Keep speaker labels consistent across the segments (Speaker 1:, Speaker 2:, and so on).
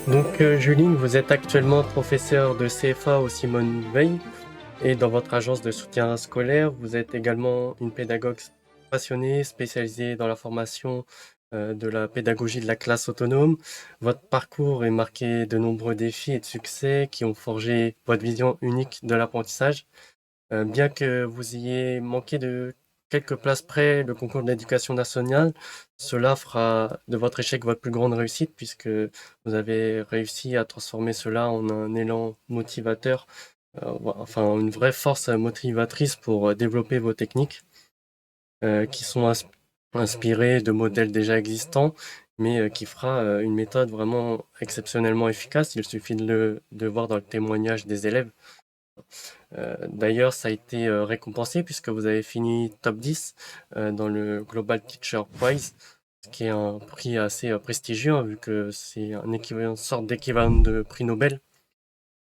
Speaker 1: Juline, vous êtes actuellement professeure de CFA au Simone Veil et dans votre agence de soutien scolaire, vous êtes également une pédagogue passionnée, spécialisée dans la formation de la pédagogie de la classe autonome. Votre parcours est marqué de nombreux défis et de succès qui ont forgé votre vision unique de l'apprentissage. Bien que vous ayez manqué de quelques places près le concours de l'éducation nationale, cela fera de votre échec votre plus grande réussite puisque vous avez réussi à transformer cela en un élan motivateur, enfin une vraie force motivatrice pour développer vos techniques qui sont inspirées de modèles déjà existants, mais qui fera une méthode vraiment exceptionnellement efficace. Il suffit de voir dans le témoignage des élèves. D'ailleurs, ça a été récompensé puisque vous avez fini top 10 dans le Global Teacher Prize, ce qui est un prix assez prestigieux, hein, vu que c'est un équivalent, une sorte d'équivalent de prix Nobel.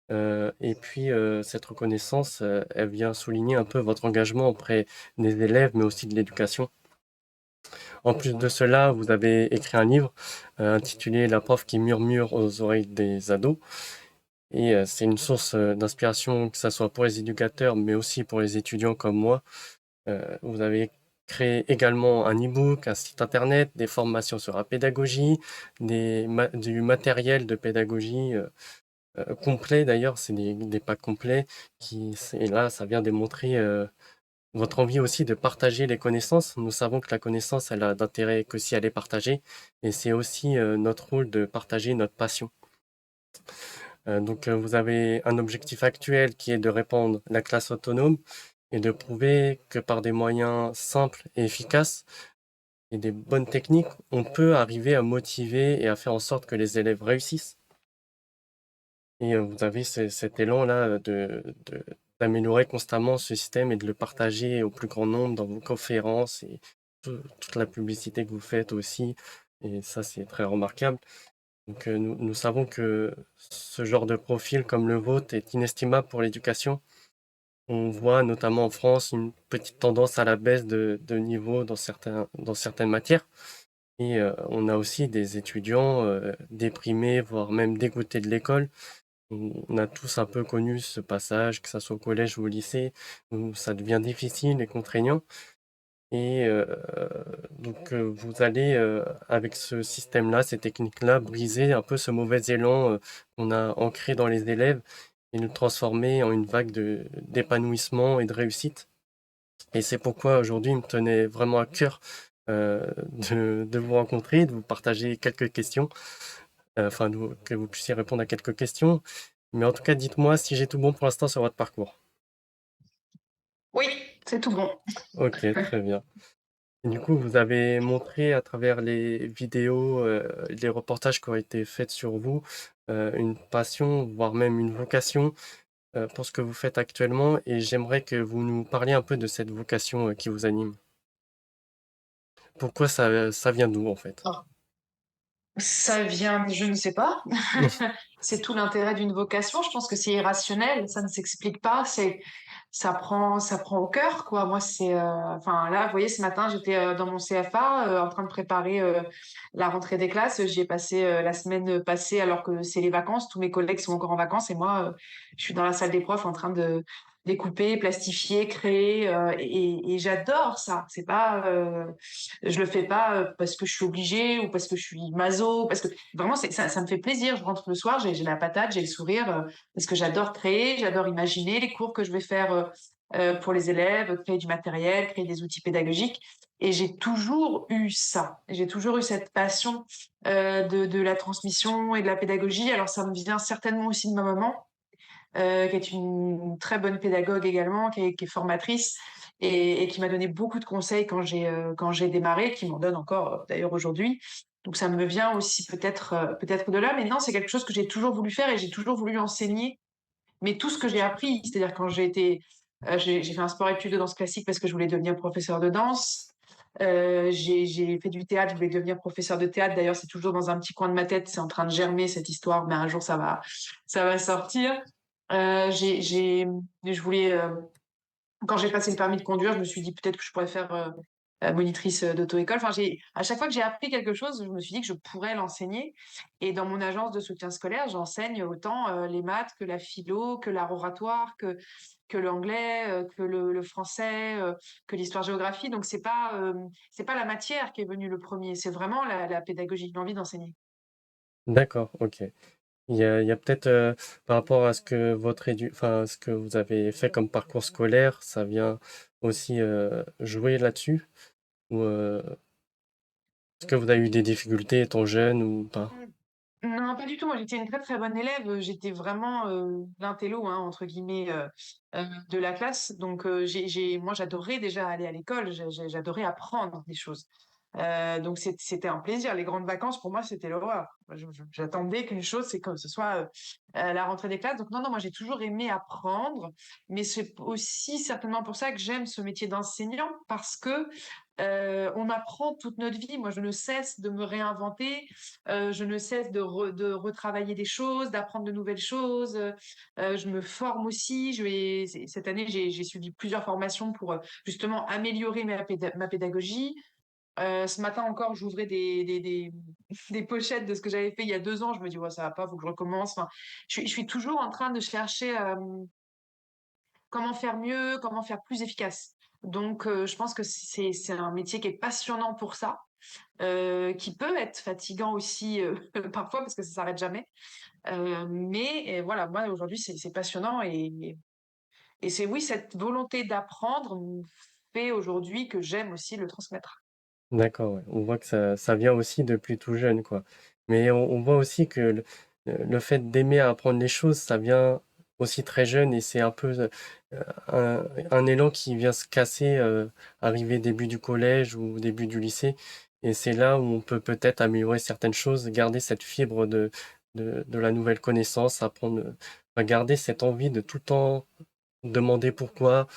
Speaker 1: Cette reconnaissance, elle vient souligner un peu votre engagement auprès des élèves, mais aussi de l'éducation. En plus de cela, vous avez écrit un livre intitulé La prof qui murmure aux oreilles des ados. C'est une source d'inspiration, que ce soit pour les éducateurs, mais aussi pour les étudiants comme moi. Vous avez créé également un e-book, un site internet, des formations sur la pédagogie, du matériel de pédagogie complet d'ailleurs, c'est des packs complets et là, ça vient démontrer votre envie aussi de partager les connaissances. Nous savons que la connaissance, elle a d'intérêt que si elle est partagée, et c'est aussi notre rôle de partager notre passion. Vous avez un objectif actuel qui est de répandre la classe autonome et de prouver que par des moyens simples et efficaces et des bonnes techniques, on peut arriver à motiver et à faire en sorte que les élèves réussissent. Vous avez cet élan-là d'améliorer constamment ce système et de le partager au plus grand nombre dans vos conférences et toute la publicité que vous faites aussi. Et ça, c'est très remarquable. Nous savons que ce genre de profil comme le vôtre est inestimable pour l'éducation. On voit notamment en France une petite tendance à la baisse de niveau dans certaines matières. On a aussi des étudiants déprimés, voire même dégoûtés de l'école. On a tous un peu connu ce passage, que ça soit au collège ou au lycée, où ça devient difficile et contraignant. Vous allez, avec ce système-là, ces techniques-là, briser un peu ce mauvais élan qu'on a ancré dans les élèves et le transformer en une vague d'épanouissement et de réussite. Et c'est pourquoi aujourd'hui, il me tenait vraiment à cœur de vous rencontrer, de vous partager quelques questions, que vous puissiez répondre à quelques questions. Mais en tout cas, dites-moi si j'ai tout bon pour l'instant sur votre parcours.
Speaker 2: Oui, c'est tout bon.
Speaker 1: Ok, très bien. Et du coup, vous avez montré à travers les vidéos, les reportages qui ont été faits sur vous, une passion, voire même une vocation pour ce que vous faites actuellement. Et j'aimerais que vous nous parliez un peu de cette vocation qui vous anime. Pourquoi ça vient d'où en fait?
Speaker 2: Ah. Ça vient, je ne sais pas. C'est tout l'intérêt d'une vocation. Je pense que c'est irrationnel, ça ne s'explique pas. Ça prend au cœur, quoi. Moi, enfin là, vous voyez, ce matin, j'étais dans mon CFA, en train de préparer la rentrée des classes. J'y ai passé la semaine passée, alors que c'est les vacances. Tous mes collègues sont encore en vacances et moi, je suis dans la salle des profs en train de découper, plastifier, créer, et j'adore ça. C'est pas, je le fais pas parce que je suis obligée ou parce que je suis maso, parce que vraiment ça me fait plaisir. Je rentre le soir, j'ai la patate, j'ai le sourire, parce que j'adore créer, j'adore imaginer les cours que je vais faire pour les élèves, créer du matériel, créer des outils pédagogiques. Et j'ai toujours eu ça. J'ai toujours eu cette passion de la transmission et de la pédagogie. Alors ça me vient certainement aussi de ma maman, qui est une très bonne pédagogue également, qui est formatrice et qui m'a donné beaucoup de conseils quand j'ai démarré, qui m'en donne encore d'ailleurs aujourd'hui. Donc ça me vient aussi peut-être de là, mais non, c'est quelque chose que j'ai toujours voulu faire et j'ai toujours voulu enseigner, mais tout ce que j'ai appris, c'est-à-dire quand j'ai fait un sport-études de danse classique parce que je voulais devenir professeur de danse. J'ai fait du théâtre, je voulais devenir professeur de théâtre. D'ailleurs, c'est toujours dans un petit coin de ma tête, c'est en train de germer cette histoire, mais un jour ça va sortir. Je voulais, quand j'ai passé le permis de conduire, je me suis dit peut-être que je pourrais faire monitrice, d'auto-école. Enfin, à chaque fois que j'ai appris quelque chose, je me suis dit que je pourrais l'enseigner et dans mon agence de soutien scolaire, j'enseigne autant, les maths que la philo, que l'art oratoire, que l'anglais, que le français, que l'histoire-géographie. Donc c'est pas la matière qui est venue le premier, c'est vraiment la pédagogie, l'envie d'enseigner.
Speaker 1: D'accord, OK. Il y a peut-être, par rapport à ce que enfin, ce que vous avez fait comme parcours scolaire, ça vient aussi, jouer là-dessus? Ou, est-ce que vous avez eu des difficultés étant jeune ou pas?
Speaker 2: Mmh. Non, pas du tout. Moi, j'étais une très, très bonne élève. J'étais vraiment, «l'intello», hein, entre guillemets, de la classe. Donc, moi, j'adorais déjà aller à l'école. J'adorais apprendre des choses. Donc c'était un plaisir. Les grandes vacances, pour moi, c'était l'horreur. Moi, j'attendais qu'une chose, c'est que ce soit, la rentrée des classes. Donc non, non, moi, j'ai toujours aimé apprendre, mais c'est aussi certainement pour ça que j'aime ce métier d'enseignant parce que, on apprend toute notre vie. Moi, je ne cesse de me réinventer, je ne cesse de retravailler des choses, d'apprendre de nouvelles choses, je me forme aussi. Cette année, j'ai suivi plusieurs formations pour, justement améliorer ma pédagogie. Ce matin encore, j'ouvrais des pochettes de ce que j'avais fait il y a 2 ans. Je me dis: «Ouais, ça va pas, faut que je recommence». Enfin, je suis toujours en train de chercher, comment faire mieux, comment faire plus efficace. Donc je pense que c'est un métier qui est passionnant pour ça, qui peut être fatigant aussi, parfois parce que ça s'arrête jamais. Mais voilà, moi aujourd'hui, c'est passionnant et c'est oui, cette volonté d'apprendre fait aujourd'hui que j'aime aussi le transmettre.
Speaker 1: D'accord, ouais. On voit que ça vient aussi depuis tout jeune, quoi. Mais on voit aussi que le fait d'aimer apprendre les choses, ça vient aussi très jeune et c'est un peu un élan qui vient se casser, arrivé début du collège ou début du lycée. Et c'est là où on peut peut-être améliorer certaines choses, garder cette fibre de la nouvelle connaissance, apprendre, enfin, garder cette envie de tout le temps demander pourquoi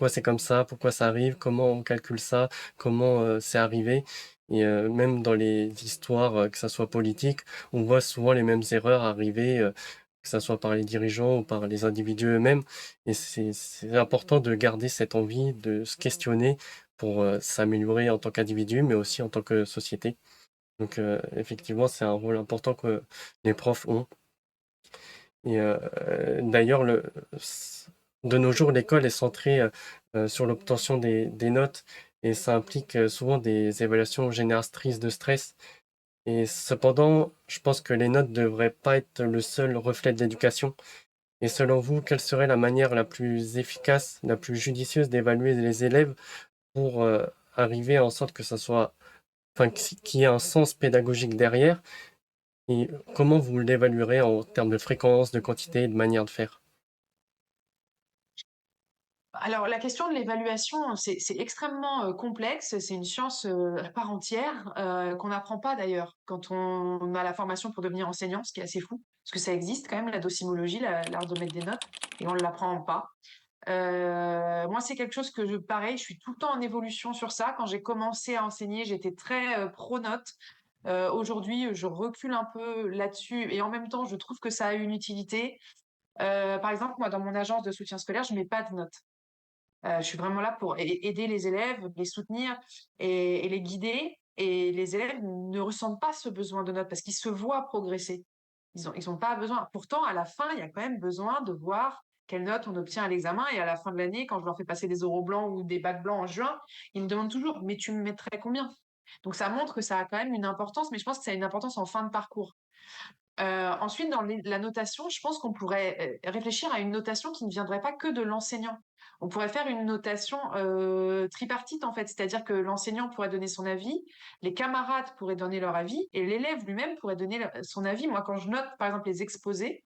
Speaker 1: c'est comme ça, pourquoi ça arrive, comment on calcule ça, comment c'est arrivé. Et même dans les histoires, que ça soit politique, on voit souvent les mêmes erreurs arriver, que ça soit par les dirigeants ou par les individus eux-mêmes. Et c'est important de garder cette envie de se questionner pour s'améliorer en tant qu'individu, mais aussi en tant que société. Donc effectivement, c'est un rôle important que les profs ont. Et d'ailleurs, de nos jours, l'école est centrée sur l'obtention des notes et ça implique souvent des évaluations génératrices de stress. Et cependant, je pense que les notes ne devraient pas être le seul reflet de l'éducation. Et selon vous, quelle serait la manière la plus efficace, la plus judicieuse d'évaluer les élèves pour arriver en sorte que ça soit, enfin, qu'il y ait un sens pédagogique derrière? Et comment vous l'évaluerez en termes de fréquence, de quantité et de manière de faire?
Speaker 2: Alors la question de l'évaluation, c'est extrêmement, complexe. C'est une science, à part entière, qu'on n'apprend pas d'ailleurs quand on a la formation pour devenir enseignant, ce qui est assez fou. Parce que ça existe quand même la docimologie, l'art de mettre des notes et on ne l'apprend pas. Moi, c'est quelque chose que pareil, je suis tout le temps en évolution sur ça. Quand j'ai commencé à enseigner, j'étais très, pro notes. Aujourd'hui, je recule un peu là-dessus et en même temps, je trouve que ça a une utilité. Par exemple, moi, dans mon agence de soutien scolaire, je mets pas de notes. Je suis vraiment là pour aider les élèves, les soutenir et les guider et les élèves ne ressentent pas ce besoin de notes parce qu'ils se voient progresser. Ils ont pas besoin. Pourtant, à la fin, il y a quand même besoin de voir quelles notes on obtient à l'examen et à la fin de l'année, quand je leur fais passer des oraux blancs ou des bacs blancs en juin, ils me demandent toujours: «Mais tu me mettrais combien?» Donc ça montre que ça a quand même une importance, mais je pense que ça a une importance en fin de parcours. Ensuite, dans la notation, je pense qu'on pourrait, réfléchir à une notation qui ne viendrait pas que de l'enseignant. On pourrait faire une notation, tripartite, en fait. C'est-à-dire que l'enseignant pourrait donner son avis, les camarades pourraient donner leur avis et l'élève lui-même pourrait donner son avis. Moi, quand je note, par exemple, les exposés,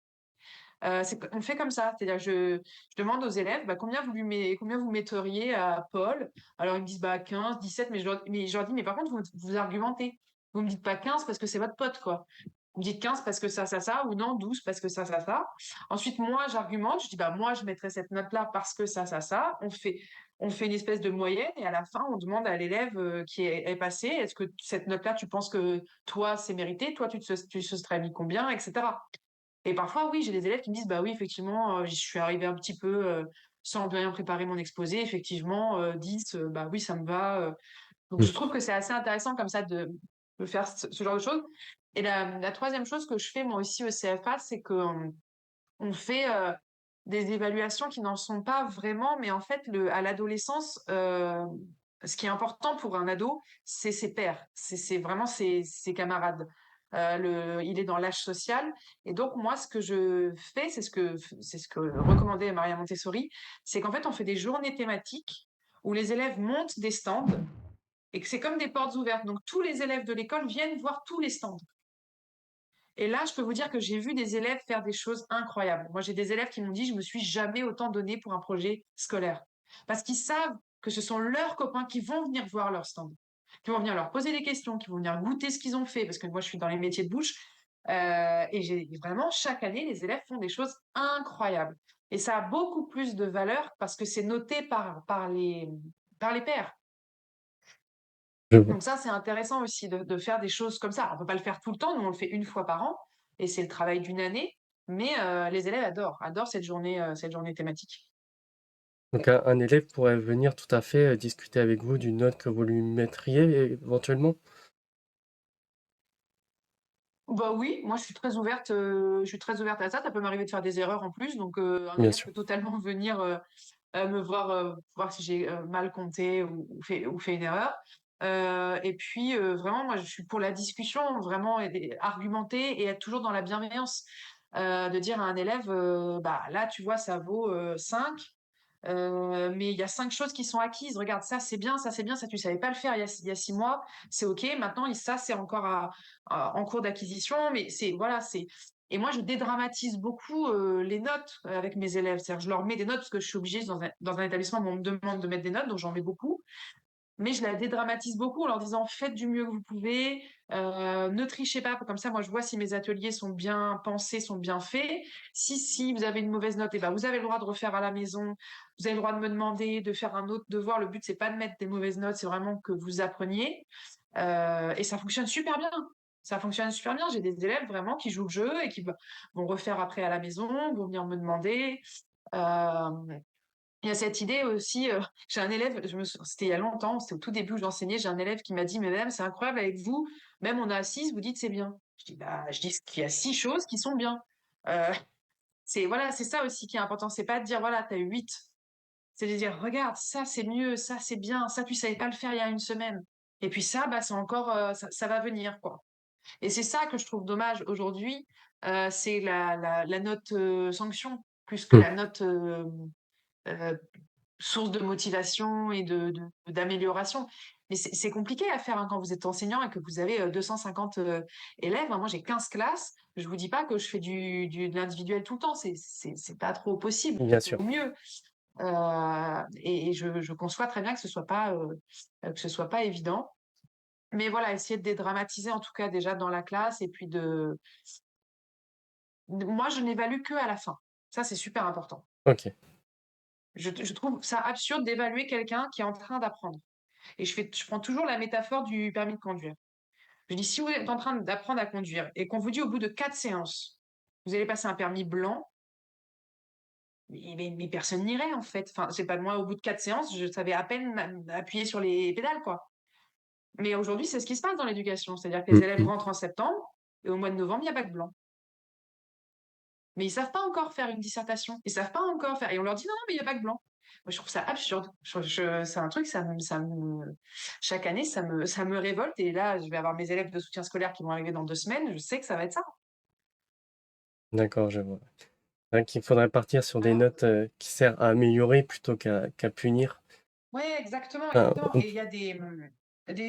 Speaker 2: on fait comme ça. C'est-à-dire je demande aux élèves: «Bah, combien vous metteriez à Paul?» Alors ils me disent: «Bah, 15, 17», mais je leur dis: «Mais par contre, vous argumentez. Vous me dites pas 15 parce que c'est votre pote, quoi. Vous me dites 15 parce que ça, ou non 12 parce que ça. Ensuite, moi, j'argumente, je dis: «Bah, moi, je mettrais cette note-là parce que ça». On fait une espèce de moyenne et à la fin, on demande à l'élève, qui est passé: «Est-ce que cette note-là, tu penses que toi, c'est mérité? Toi, tu te serais mis combien?» et cetera. Et parfois, oui, j'ai des élèves qui me disent: «Bah, oui, effectivement, je suis arrivé un petit peu, sans bien préparer mon exposé. Effectivement, 10, bah, oui, ça me va». Donc,
Speaker 1: Mmh.
Speaker 2: je trouve que c'est assez intéressant comme ça de faire ce genre de choses. Et la troisième chose que je fais moi aussi au CFA, c'est qu'on on fait des évaluations qui n'en sont pas vraiment, mais en fait, à l'adolescence, ce qui est important pour un ado, c'est ses pairs, c'est vraiment ses camarades. Il est dans l'âge social, et donc moi, ce que je fais, c'est ce que recommandait Maria Montessori, c'est qu'en fait, on fait des journées thématiques où les élèves montent des stands et que c'est comme des portes ouvertes. Donc tous les élèves de l'école viennent voir tous les stands. Et là, je peux vous dire que j'ai vu des élèves faire des choses incroyables. Moi, j'ai des élèves qui m'ont dit, je me suis jamais autant donné pour un projet scolaire. Parce qu'ils savent que ce sont leurs copains qui vont venir voir leur stand, qui vont venir leur poser des questions, qui vont venir goûter ce qu'ils ont fait, parce que moi, je suis dans les métiers de bouche. Et j'ai vraiment, chaque année, les élèves font des choses incroyables. Et ça a beaucoup plus de valeur parce que c'est noté par les pairs.
Speaker 1: Je vois.
Speaker 2: Donc ça, c'est intéressant aussi de faire des choses comme ça. On peut pas le faire tout le temps, nous on le fait une fois par an et c'est le travail d'une année, mais les élèves adorent cette journée thématique.
Speaker 1: Donc un élève pourrait venir tout à fait, discuter avec vous d'une note que vous lui mettriez éventuellement?
Speaker 2: Bah oui, moi je suis très ouverte à ça. Ça peut m'arriver de faire des erreurs en plus, donc un
Speaker 1: Bien
Speaker 2: élève
Speaker 1: sûr.
Speaker 2: peut totalement venir, me voir si j'ai, mal compté ou fait une erreur. Et puis, vraiment moi je suis pour la discussion, vraiment et argumenter et être toujours dans la bienveillance. De dire à un élève, bah, là tu vois ça vaut, 5, mais il y a 5 choses qui sont acquises. Regarde, ça c'est bien, ça c'est bien, ça tu savais pas le faire il y a 6 mois, c'est OK. Maintenant ça c'est encore en cours d'acquisition, mais voilà, et moi je dédramatise beaucoup, les notes, avec mes élèves. C'est-à-dire je leur mets des notes parce que je suis obligée dans un établissement où on me demande de mettre des notes, donc j'en mets beaucoup. Mais je la dédramatise beaucoup en leur disant: «Faites du mieux que vous pouvez, ne trichez pas». Comme ça, moi, je vois si mes ateliers sont bien pensés, sont bien faits. Si vous avez une mauvaise note, et ben, vous avez le droit de refaire à la maison. Vous avez le droit de me demander de faire un autre devoir. Le but, c'est pas de mettre des mauvaises notes, c'est vraiment que vous appreniez. Et ça fonctionne super bien. Ça fonctionne super bien. J'ai des élèves vraiment qui jouent le jeu et qui vont refaire après à la maison, vont venir me demander. Hem Il y a cette idée aussi, j'ai un élève, c'était il y a longtemps, c'était au tout début où j'enseignais, j'ai un élève qui m'a dit: «Mais madame, c'est incroyable avec vous, même on est à 6, vous dites: "C'est bien"». Je dis: «Bah, je dis qu'il y a 6 choses qui sont bien». Heu, voilà, c'est ça aussi qui est important, c'est pas de dire: «Voilà, tu as eu 8». C'est de dire: «Regarde, ça c'est mieux, ça c'est bien, ça tu savais pas le faire il y a une semaine et puis ça, bah, c'est encore, ça va venir, quoi». Et c'est ça que je trouve dommage aujourd'hui, c'est la note, sanction plus que
Speaker 1: Mmh.
Speaker 2: la note, heu source de motivation et d'amélioration. Mais c'est compliqué à faire, hein, quand vous êtes enseignant et que vous avez, 250, élèves, hein. Moi, j'ai 15 classes. Je vous dis pas que je fais de l'individuel tout le temps, c'est pas trop possible,
Speaker 1: Bien
Speaker 2: au
Speaker 1: sûr.
Speaker 2: mieux. Et je conçois très bien que ce soit pas évident. Mais voilà, essayer de dédramatiser en tout cas déjà dans la classe et puis moi, je n'évalue que à la fin. Ça, c'est super important.
Speaker 1: OK.
Speaker 2: Je trouve ça absurde d'évaluer quelqu'un qui est en train d'apprendre. Et je prends toujours la métaphore du permis de conduire. Je dis: «Si vous êtes en train d'apprendre à conduire et qu'on vous dit au bout de 4 séances, vous allez passer un permis blanc», mais personne n'irait en fait. Enfin, c'est pas moi, au bout de 4 séances, je savais à peine appuyer sur les pédales, quoi. Mais aujourd'hui, c'est ce qui se passe dans l'éducation. C'est-à-dire que les
Speaker 1: Mmh
Speaker 2: élèves
Speaker 1: mh.
Speaker 2: rentrent en septembre et au mois de novembre, il y a bac blanc. Mais ils savent pas encore faire une dissertation. Ils savent pas encore faire et on leur dit: «Non, non, mais il y a bac blanc». Moi, je trouve ça absurde. C'est un truc, chaque année, ça me révolte et là, je vais avoir mes élèves de soutien scolaire qui vont arriver dans 2 semaines, je sais que ça va être ça.
Speaker 1: D'accord, je vois. Ouais, qu'il faudrait partir sur des
Speaker 2: Voilà.
Speaker 1: notes, qui servent à améliorer plutôt qu'à punir.
Speaker 2: Ouais, exactement,
Speaker 1: Enfin,
Speaker 2: exactement
Speaker 1: on
Speaker 2: et il y a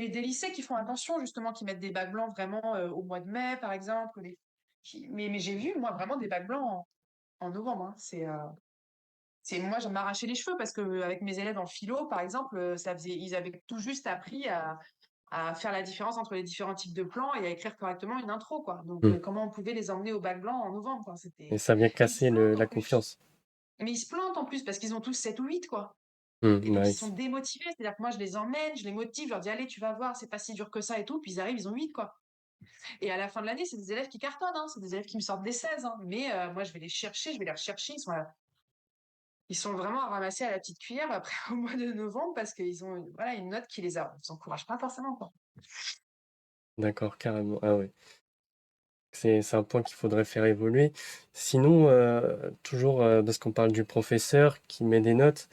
Speaker 2: des lycées qui font attention justement, qui mettent des bacs blancs vraiment, au mois de mai, par exemple, mais j'ai vu, moi, vraiment des bacs blancs en novembre, hein. Moi, je m'arrachais les cheveux parce qu'avec mes élèves en philo, par exemple, ils avaient tout juste appris à faire la différence entre les différents types de plans et à écrire correctement une intro, quoi. Donc,
Speaker 1: mmh,
Speaker 2: comment on pouvait les emmener au bac blanc en novembre, quoi?
Speaker 1: et
Speaker 2: C'était
Speaker 1: ça vient
Speaker 2: et ils se
Speaker 1: casser le
Speaker 2: plantent
Speaker 1: la
Speaker 2: en plus.
Speaker 1: confiance.
Speaker 2: Mais ils se plantent en plus parce qu'ils ont tous 7 ou 8, quoi. Et
Speaker 1: Mmh, bah,
Speaker 2: donc
Speaker 1: oui,
Speaker 2: ils sont démotivés. C'est-à-dire que moi, je les emmène, je les motive, je leur dis: «Allez, tu vas voir, c'est pas si dur que ça et tout». Puis ils arrivent, ils ont 8, quoi. Et à la fin de l'année, c'est des élèves qui cartonnent, hein. C'est des élèves qui me sortent des 16, hein. Mais, moi, je vais les rechercher, ils Ils sont vraiment à ramasser à la petite cuillère après au mois de novembre parce qu'ils ont voilà, une note qui les encourage pas forcément, quoi.
Speaker 1: D'accord, carrément. Ah ouais. C'est un point qu'il faudrait faire évoluer. Sinon, toujours parce qu'on parle du professeur qui met des notes,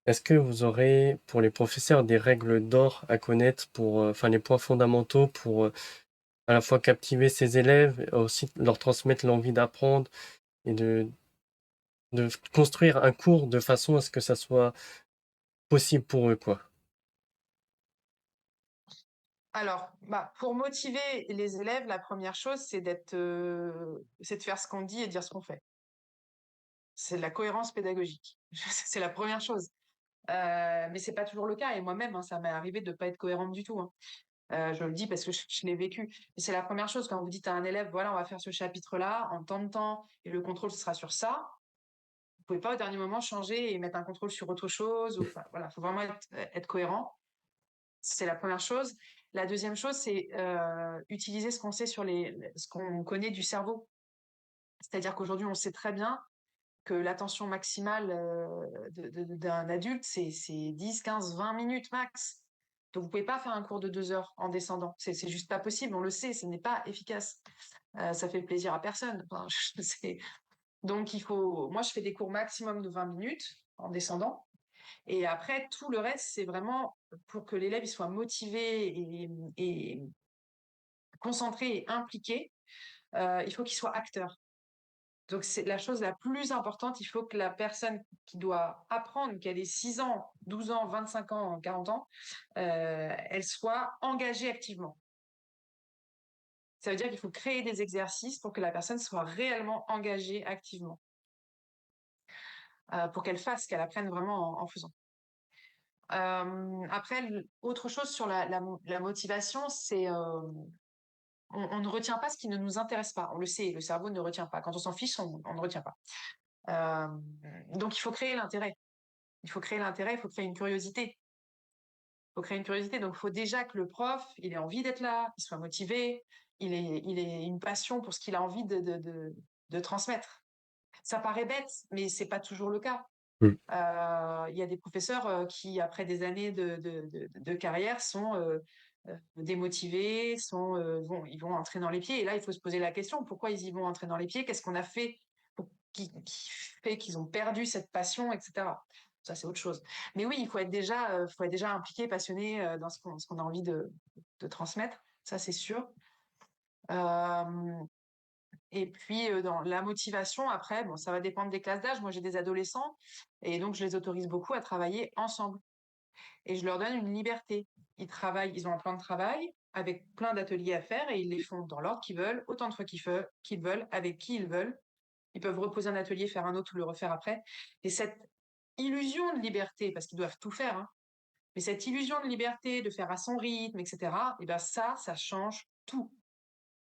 Speaker 1: est-ce que vous aurez pour les professeurs des règles d'or à connaître pour, enfin les points fondamentaux pour à la fois captiver ses élèves, aussi leur transmettre l'envie d'apprendre et de construire un cours de façon à ce que ça soit possible pour eux, quoi.
Speaker 2: Alors, bah, pour motiver les élèves, la première chose, c'est de faire ce qu'on dit et dire ce qu'on fait. C'est de la cohérence pédagogique. C'est la première chose. Mais c'est pas toujours le cas et moi-même, hein, ça m'est arrivé de pas être cohérente du tout, hein. Je le dis parce que je l'ai vécu. Et c'est la première chose quand vous dites à un élève: «Voilà, on va faire ce chapitre-là en tant de temps et le contrôle, ce sera sur ça». Vous pouvez pas au dernier moment changer et mettre un contrôle sur autre chose ou enfin, voilà, faut vraiment être cohérent. C'est la première chose. La deuxième chose, c'est, utiliser ce qu'on sait sur ce qu'on connaît du cerveau. C'est-à-dire qu'aujourd'hui, on sait très bien que l'attention maximale, d'un adulte, c'est 10, 15, 20 minutes max. Donc vous pouvez pas faire un cours de 2 heures en descendant. C'est juste pas possible, on le sait, ce n'est pas efficace. Ça fait plaisir à personne. Enfin, c'est donc moi je fais des cours maximum de 20 minutes en descendant et après tout le reste, c'est vraiment pour que l'élève il soit motivé et concentré et impliqué, il faut qu'il soit acteur. Donc c'est la chose la plus importante, il faut que la personne qui doit apprendre, qu'elle ait 6 ans, 12 ans, 25 ans, 40 ans, elle soit engagée activement. Ça veut dire qu'il faut créer des exercices pour que la personne soit réellement engagée activement, pour qu'elle fasse, qu'elle apprenne vraiment en faisant. Après autre chose sur la motivation, c'est, on ne retient pas ce qui ne nous intéresse pas. On le sait, le cerveau ne retient pas. Quand on s'en fiche, on ne retient pas. Donc il faut créer l'intérêt. Il faut créer l'intérêt, il faut créer une curiosité. Il faut créer une curiosité. Donc il faut déjà que le prof, il ait envie d'être là, il soit motivé, il ait une passion pour ce qu'il a envie de transmettre. Ça paraît bête, mais c'est pas toujours le cas.
Speaker 1: Mm.
Speaker 2: Il y a des professeurs qui, après des années de carrière, sont démotivés, ils vont entrer dans les pieds. Et là, il faut se poser la question, pourquoi ils y vont entrer dans les pieds? Qu'est-ce qu'on a fait qui fait qu'ils ont perdu cette passion, etc. Ça, c'est autre chose. Mais oui, faut être déjà impliqué, passionné dans ce qu'on a envie de transmettre. Ça, c'est sûr. Euh, et puis, dans la motivation, après, bon, ça va dépendre des classes d'âge. Moi, j'ai des adolescents et donc je les autorise beaucoup à travailler ensemble et je leur donne une liberté. Ils ont un plan de travail avec plein d'ateliers à faire et ils les font dans l'ordre qu'ils veulent, autant de fois qu'ils veulent, avec qui ils veulent. Ils peuvent reposer un atelier, faire un autre ou le refaire après. Et cette illusion de liberté, parce qu'ils doivent tout faire, hein, mais cette illusion de liberté, de faire à son rythme, etc., et ben ça change tout.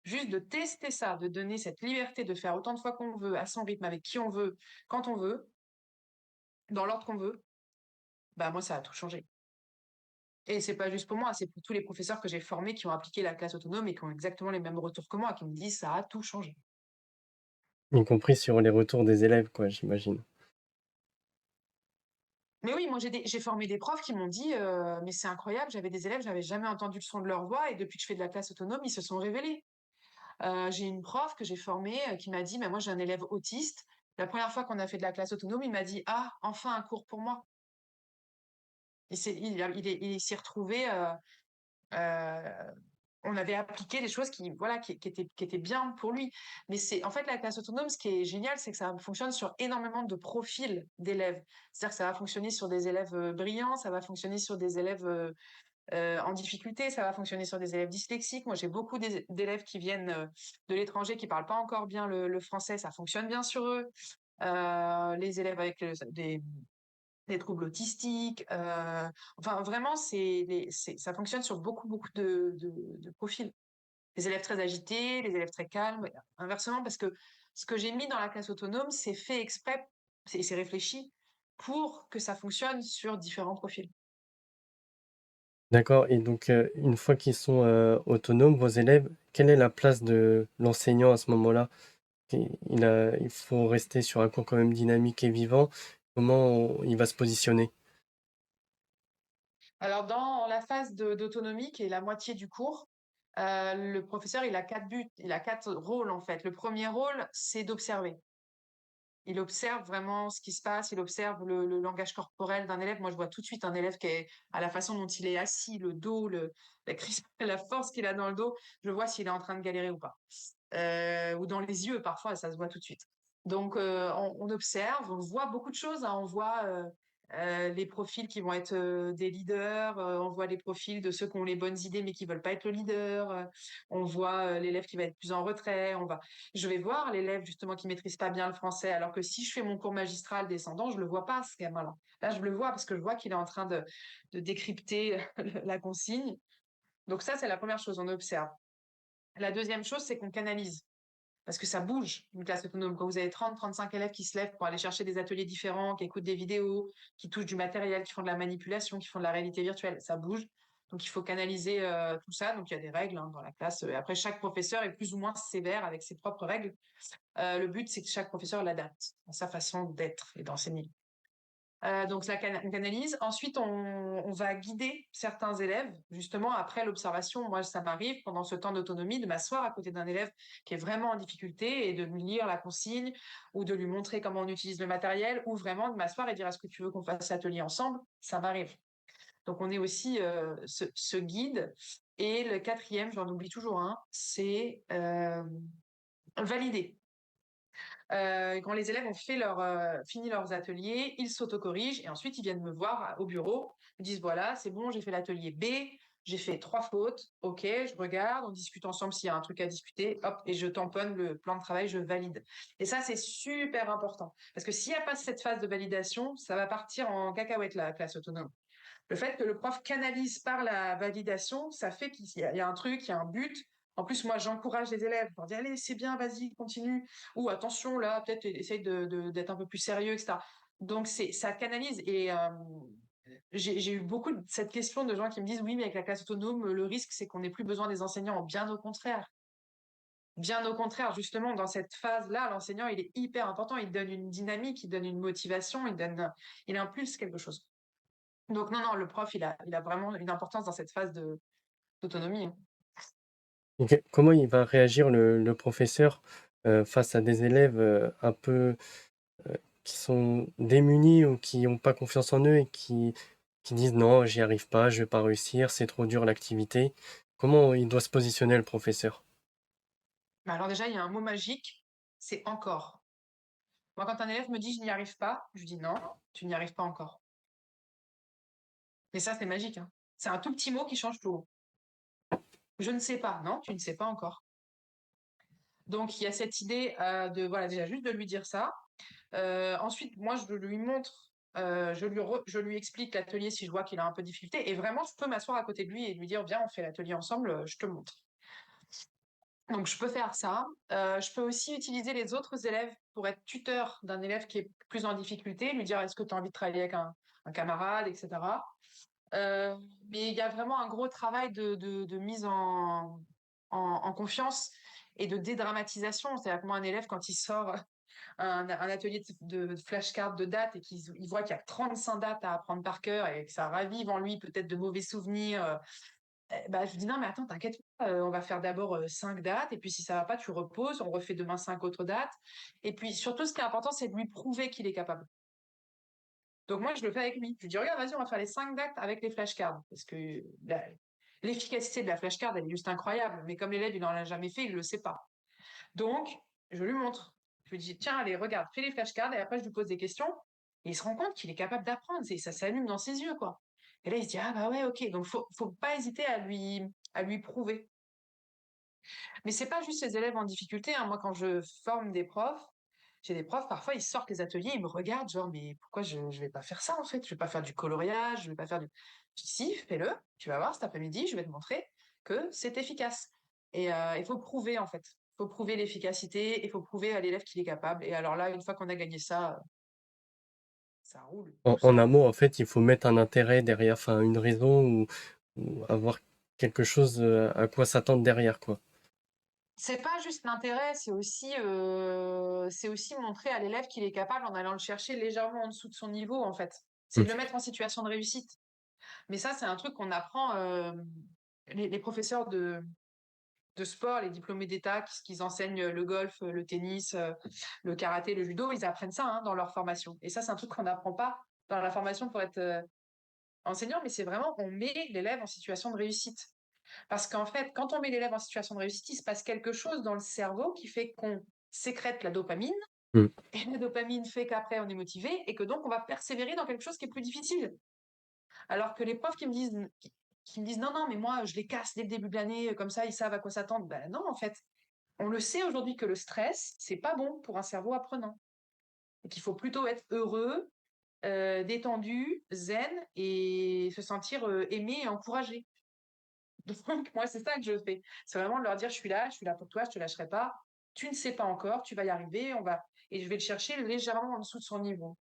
Speaker 2: Juste de tester ça, de donner cette liberté de faire autant de fois qu'on veut, à son rythme, avec qui on veut, quand on veut, dans l'ordre qu'on veut, bah moi, ça a tout changé. Et c'est pas juste pour moi, c'est pour tous les professeurs que j'ai formés qui ont appliqué la classe autonome et qui ont exactement les mêmes retours que moi, qui me disent ça a tout changé.
Speaker 1: Y compris sur les retours des élèves, quoi, j'imagine.
Speaker 2: Mais oui, moi j'ai formé des profs qui m'ont dit mais c'est incroyable, j'avais des élèves, j'avais jamais entendu le son de leur voix et depuis que je fais de la classe autonome, ils se sont révélés. J'ai une prof que j'ai formée qui m'a dit mais moi j'ai un élève autiste. La première fois qu'on a fait de la classe autonome, il m'a dit ah enfin un cours pour moi. Il s'est retrouvé. Euh, on avait appliqué des choses qui voilà qui étaient bien pour lui. Mais c'est en fait la classe autonome, ce qui est génial, c'est que ça fonctionne sur énormément de profils d'élèves. C'est-à-dire que ça va fonctionner sur des élèves brillants, ça va fonctionner sur des élèves en difficulté, ça va fonctionner sur des élèves dyslexiques. Moi, j'ai beaucoup d'élèves qui viennent de l'étranger, qui parlent pas encore bien le français, ça fonctionne bien sur eux. Les élèves avec des troubles autistiques, enfin vraiment, ça fonctionne sur beaucoup, beaucoup de profils. Les élèves très agités, les élèves très calmes, et inversement, parce que ce que j'ai mis dans la classe autonome, c'est fait exprès, c'est réfléchi pour que ça fonctionne sur différents profils.
Speaker 1: D'accord, et donc une fois qu'ils sont autonomes, vos élèves, quelle est la place de l'enseignant à ce moment-là? Il faut rester sur un cours quand même dynamique et vivant. Comment il va se positionner?
Speaker 2: Alors, dans la phase d'autonomie, qui est la moitié du cours, le professeur, il a 4 buts, il a 4 rôles, en fait. Le premier rôle, c'est d'observer. Il observe vraiment ce qui se passe, il observe le langage corporel d'un élève. Moi, je vois tout de suite un élève qui est à la façon dont il est assis, le dos, la, la force qu'il a dans le dos. Je vois s'il est en train de galérer ou pas. Ou dans les yeux, parfois, ça se voit tout de suite. Donc, on observe, on voit beaucoup de choses, hein. On voit les profils qui vont être des leaders, on voit les profils de ceux qui ont les bonnes idées mais qui veulent pas être le leader, on voit l'élève qui va être plus en retrait, je vais voir l'élève justement qui maîtrise pas bien le français, alors que si je fais mon cours magistral descendant, je le vois pas, ce gamin-là. Là, je le vois parce que je vois qu'il est en train de décrypter la consigne. Donc ça, c'est la première chose, on observe. La deuxième chose, c'est qu'on canalise. Parce que ça bouge, une classe autonome. Quand vous avez 30-35 élèves qui se lèvent pour aller chercher des ateliers différents, qui écoutent des vidéos, qui touchent du matériel, qui font de la manipulation, qui font de la réalité virtuelle, ça bouge. Donc, il faut canaliser tout ça. Donc, il y a des règles dans la classe. Après, chaque professeur est plus ou moins sévère avec ses propres règles. Le but, c'est que chaque professeur l'adapte à sa façon d'être et d'enseigner. Donc, on canalise. Ensuite, on va guider certains élèves, justement, après l'observation. Moi, ça m'arrive, pendant ce temps d'autonomie, de m'asseoir à côté d'un élève qui est vraiment en difficulté et de lui lire la consigne ou de lui montrer comment on utilise le matériel ou vraiment de m'asseoir et dire, est-ce que tu veux qu'on fasse l'atelier ensemble? Ça m'arrive. Donc, on est aussi ce guide. Et le quatrième, j'en oublie toujours un, c'est valider. Quand les élèves ont fini leurs ateliers, ils s'autocorrigent et ensuite ils viennent me voir au bureau. Ils disent voilà, c'est bon, j'ai fait l'atelier B, j'ai fait 3 fautes. Ok, je regarde, on discute ensemble s'il y a un truc à discuter, hop, et je tamponne le plan de travail, je valide. Et ça, c'est super important parce que s'il n'y a pas cette phase de validation, ça va partir en cacahuète la classe autonome. Le fait que le prof canalise par la validation, ça fait qu'il y a un truc, il y a un but. En plus, moi, j'encourage les élèves pour dire, allez, c'est bien, vas-y, continue. Ou attention, là, peut-être essaye d'être un peu plus sérieux, etc. Donc, ça canalise. Et j'ai eu beaucoup de cette question de gens qui me disent, oui, mais avec la classe autonome, le risque, c'est qu'on n'ait plus besoin des enseignants. Bien au contraire. Bien au contraire, justement, dans cette phase-là, l'enseignant, il est hyper important. Il donne une dynamique, il donne une motivation, il impulse quelque chose. Donc non, non, le prof, il a vraiment une importance dans cette phase d'autonomie, hein.
Speaker 1: Ok. Comment il va réagir le professeur face à des élèves un peu qui sont démunis ou qui n'ont pas confiance en eux et qui disent non, j'y arrive pas, je vais pas réussir, c'est trop dur l'activité. Comment il doit se positionner le professeur?
Speaker 2: Mais alors déjà, il y a un mot magique, c'est encore. Moi, quand un élève me dit je n'y arrive pas, je lui dis non, tu n'y arrives pas encore. Mais ça, c'est magique, hein. C'est un tout petit mot qui change tout. Je ne sais pas. Non, tu ne sais pas encore. Donc, il y a cette idée de, voilà, déjà juste de lui dire ça. Ensuite, moi, je lui montre, je lui explique l'atelier si je vois qu'il a un peu de difficulté. Et vraiment, je peux m'asseoir à côté de lui et lui dire, viens, on fait l'atelier ensemble, je te montre. Donc, je peux faire ça. Je peux aussi utiliser les autres élèves pour être tuteur d'un élève qui est plus en difficulté, lui dire est-ce que tu as envie de travailler avec un camarade, etc. Euh, mais il y a vraiment un gros travail de mise en confiance et de dédramatisation. C'est-à-dire que moi, un élève, quand il sort un atelier de flashcards de dates et qu'il voit qu'il y a 35 dates à apprendre par cœur et que ça ravive en lui peut-être de mauvais souvenirs, bah, je lui dis non, mais attends, t'inquiète pas, on va faire d'abord 5 dates, et puis si ça va pas, tu reposes, on refait demain 5 autres dates. Et puis surtout, ce qui est important, c'est de lui prouver qu'il est capable. Donc moi, je le fais avec lui. Je lui dis, regarde, vas-y, on va faire les 5 dates avec les flashcards. Parce que l'efficacité de la flashcard, elle est juste incroyable. Mais comme l'élève, il n'en a jamais fait, il ne le sait pas. Donc, je lui montre. Je lui dis, tiens, allez, regarde, fais les flashcards, et après, je lui pose des questions. Et il se rend compte qu'il est capable d'apprendre. Ça s'allume dans ses yeux, quoi. Et là, il se dit, ah bah ouais, ok. Donc, faut pas hésiter à lui prouver. Mais c'est pas juste les élèves en difficulté, hein. Moi, quand je forme des profs, j'ai des profs, parfois, ils sortent les ateliers, ils me regardent, genre, mais pourquoi je vais pas faire ça, en fait? Je vais pas faire du coloriage, je vais pas faire du... Je dis, si, fais-le, tu vas voir cet après-midi, je vais te montrer que c'est efficace. Et il faut prouver, en fait. Il faut prouver l'efficacité, il faut prouver à l'élève qu'il est capable. Et alors là, une fois qu'on a gagné ça, ça roule,
Speaker 1: En,
Speaker 2: tout
Speaker 1: en un
Speaker 2: simplement.
Speaker 1: mot, en fait, il faut mettre un intérêt derrière, enfin une raison ou avoir quelque chose à quoi s'attendre derrière, quoi.
Speaker 2: C'est pas juste l'intérêt, c'est aussi montrer à l'élève qu'il est capable en allant le chercher légèrement en dessous de son niveau, en fait. C'est de le
Speaker 1: OK.
Speaker 2: mettre en situation de réussite. Mais ça, c'est un truc qu'on apprend, les professeurs de sport, les diplômés d'État qui enseignent le golf, le tennis, le karaté, le judo, ils apprennent ça, hein, dans leur formation. Et ça, c'est un truc qu'on n'apprend pas dans la formation pour être enseignant, mais c'est vraiment, on met l'élève en situation de réussite. Parce qu'en fait, quand on met l'élève en situation de réussite, il se passe quelque chose dans le cerveau qui fait qu'on sécrète la dopamine,
Speaker 1: Mmh.
Speaker 2: et la dopamine fait qu'après on est motivé, et que donc on va persévérer dans quelque chose qui est plus difficile. Alors que les profs qui me disent non, non, mais moi je les casse dès le début de l'année, comme ça ils savent à quoi s'attendre. Ben non, en fait, on le sait aujourd'hui que le stress, c'est pas bon pour un cerveau apprenant. Et qu'il faut plutôt être heureux, détendu, zen et se sentir aimé et encouragé. Donc, moi, c'est ça que je fais. C'est vraiment de leur dire, je suis là pour toi, je te lâcherai pas. Tu ne sais pas encore, tu vas y arriver, et je vais le chercher légèrement en dessous de son niveau.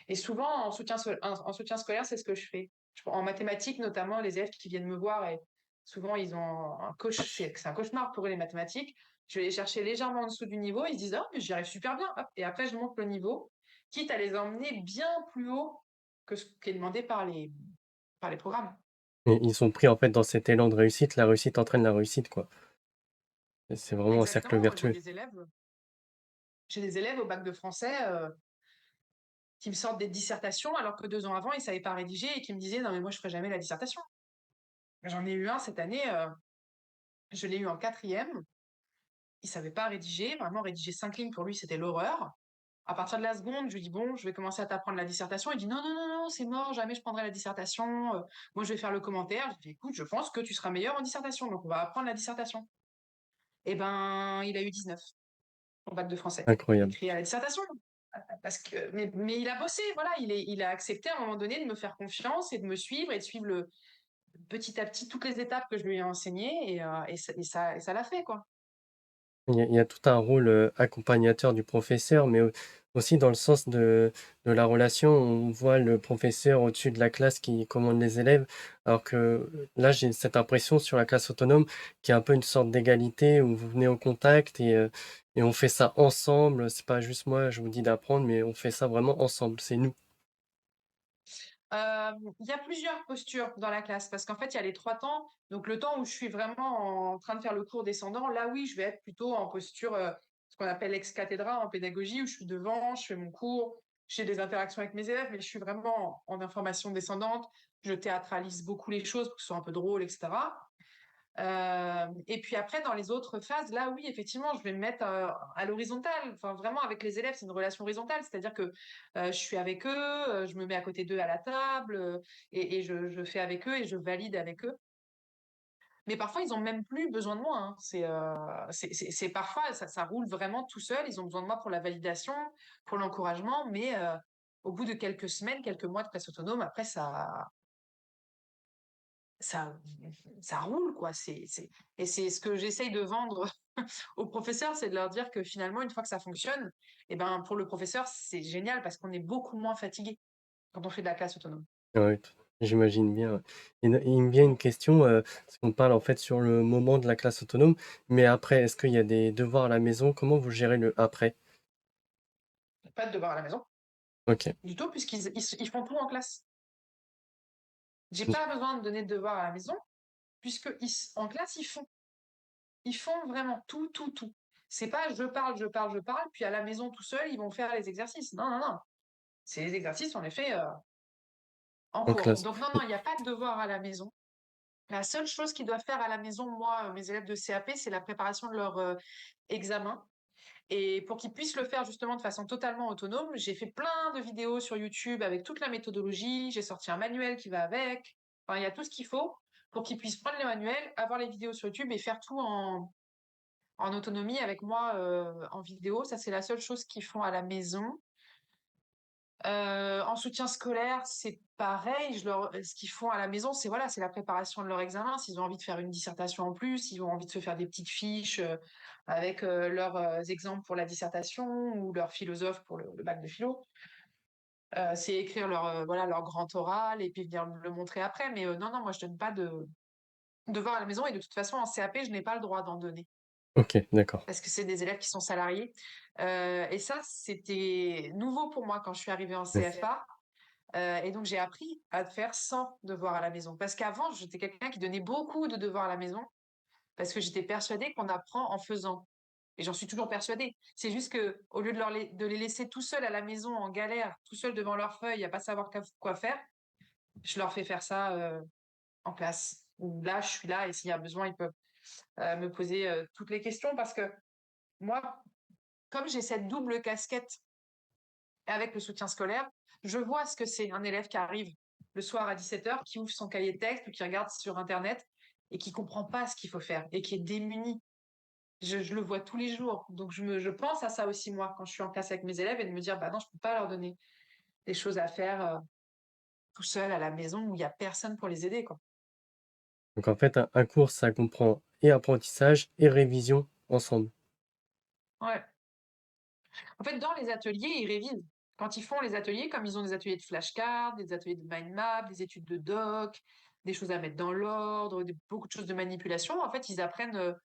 Speaker 2: Et souvent, en soutien scolaire, c'est ce que je fais. En mathématiques, notamment, les élèves qui viennent me voir, et souvent, ils ont c'est un cauchemar pour eux, les mathématiques. Je vais les chercher légèrement en dessous du niveau, ils se disent, ah, mais j'y arrive super bien. Hop. Et après, je monte le niveau, quitte à les emmener bien plus haut que ce qui est demandé par les programmes.
Speaker 1: Et ils sont pris, en fait, dans cet élan de réussite. La réussite entraîne la réussite, quoi. Et c'est vraiment un cercle
Speaker 2: Exactement,
Speaker 1: vertueux.
Speaker 2: j'ai des élèves au bac de français, qui me sortent des dissertations alors que 2 ans avant, ils savaient pas rédiger et qui me disaient: «Non mais moi je ferai jamais la dissertation». J'en ai eu un cette année, je l'ai eu en quatrième. Il savait pas rédiger, vraiment rédiger 5 lignes pour lui, c'était l'horreur. À partir de la seconde, je lui dis: «Bon, je vais commencer à t'apprendre la dissertation». Il dit: «Non, non, non, non, c'est mort, jamais je prendrai la dissertation, moi je vais faire le commentaire». Je dis: «Écoute, je pense que tu seras meilleur en dissertation, donc on va apprendre la dissertation». Et ben, il a eu 19 au bac de français,
Speaker 1: Incroyable.
Speaker 2: écrit à la dissertation. Parce que, mais il a bossé, voilà, il a accepté à un moment donné de me faire confiance et de me suivre et de suivre petit à petit toutes les étapes que je lui ai enseignées, et ça l'a fait, quoi.
Speaker 1: Il y a tout un rôle, accompagnateur du professeur, mais aussi dans le sens de la relation. On voit le professeur au-dessus de la classe qui commande les élèves, alors que là, j'ai cette impression sur la classe autonome qu'il y a un peu une sorte d'égalité où vous venez au contact et on fait ça ensemble. C'est pas juste moi, je vous dis d'apprendre, mais on fait ça vraiment ensemble, c'est nous.
Speaker 2: Il y a plusieurs postures dans la classe parce qu'en fait, il y a les 3 temps. Donc le temps où je suis vraiment en train de faire le cours descendant, là oui, je vais être plutôt en posture, ce qu'on appelle ex cathedra en pédagogie, où je suis devant, je fais mon cours, j'ai des interactions avec mes élèves, mais je suis vraiment en information descendante. Je théâtralise beaucoup les choses pour que ce soit un peu drôle, et cetera. Et puis après, dans les autres phases, là, oui, effectivement, je vais me mettre à l'horizontale. Enfin, vraiment, avec les élèves, c'est une relation horizontale. C'est-à-dire que je suis avec eux, je me mets à côté d'eux à la table, et je fais avec eux et je valide avec eux. Mais parfois, ils ont même plus besoin de moi, hein. C'est parfois, ça roule vraiment tout seul. Ils ont besoin de moi pour la validation, pour l'encouragement, mais au bout de quelques semaines, quelques mois de classe autonome, après, ça ça roule, quoi. Et c'est ce que j'essaye de vendre aux professeurs, c'est de leur dire que finalement, une fois que ça fonctionne, et ben, pour le professeur, c'est génial parce qu'on est beaucoup moins fatigué quand on fait de la classe autonome.
Speaker 1: Ouais, j'imagine bien, ouais. Il me vient une question, parce qu'on parle, en fait, sur le moment de la classe autonome, mais après, est-ce qu'il y a des devoirs à la maison? Comment vous gérez le après?
Speaker 2: Pas de devoirs à la maison
Speaker 1: OK.
Speaker 2: du tout, puisqu'ils font tout en classe. J'ai pas besoin de donner de devoirs à la maison, puisque en classe, ils font. Ils font vraiment tout, tout, tout. C'est pas je parle, je parle, je parle, puis à la maison tout seul, ils vont faire les exercices. Non, non, non. C'est les exercices, on les fait en
Speaker 1: En
Speaker 2: cours.
Speaker 1: classe.
Speaker 2: Donc non, non, il n'y a pas de devoirs à la maison. La seule chose qu'ils doivent faire à la maison, moi, mes élèves de CAP, c'est la préparation de leur examen. Et pour qu'ils puissent le faire justement de façon totalement autonome, j'ai fait plein de vidéos sur YouTube avec toute la méthodologie. J'ai sorti un manuel qui va avec. Enfin, il y a tout ce qu'il faut pour qu'ils puissent prendre le manuel, avoir les vidéos sur YouTube et faire tout en autonomie avec moi en vidéo. Ça, c'est la seule chose qu'ils font à la maison. En soutien scolaire, c'est pareil, ce qu'ils font à la maison, c'est voilà, c'est la préparation de leur examen. S'ils ont envie de faire une dissertation en plus, ils ont envie de se faire des petites fiches, avec, leurs, exemples pour la dissertation ou leur philosophe pour le bac de philo. C'est écrire voilà, leur grand oral et puis venir me le montrer après. Mais, non, non, moi je donne pas de devoirs à la maison, et de toute façon en CAP, je n'ai pas le droit d'en donner.
Speaker 1: OK, d'accord.
Speaker 2: parce que c'est des élèves qui sont salariés. Et ça, c'était nouveau pour moi quand je suis arrivée en
Speaker 1: Mmh.
Speaker 2: CFA. Et donc j'ai appris à faire sans devoir à la maison. Parce qu'avant, j'étais quelqu'un qui donnait beaucoup de devoirs à la maison, parce que j'étais persuadée qu'on apprend en faisant. Et j'en suis toujours persuadée. C'est juste que au lieu de les laisser tout seuls à la maison en galère, tout seuls devant leurs feuilles, à pas savoir quoi faire, je leur fais faire ça en classe. Où là, je suis là et s'il y a besoin, ils peuvent me poser toutes les questions parce que moi, comme j'ai cette double casquette avec le soutien scolaire, je vois ce que c'est un élève qui arrive le soir à 17 heures, qui ouvre son cahier de texte ou qui regarde sur Internet et qui comprend pas ce qu'il faut faire et qui est démuni. Je le vois tous les jours. Donc, je pense à ça aussi, moi, quand je suis en classe avec mes élèves et de me dire, bah non, je peux pas leur donner des choses à faire tout seul à la maison où il y a personne pour les aider, quoi.
Speaker 1: Donc en fait, un cours, ça comprend et apprentissage et révision ensemble.
Speaker 2: Ouais. En fait, dans les ateliers, ils révisent. Quand ils font les ateliers, comme ils ont des ateliers de flashcards, des ateliers de mind map, des études de doc, des choses à mettre dans l'ordre, beaucoup de choses de manipulation, en fait, ils apprennent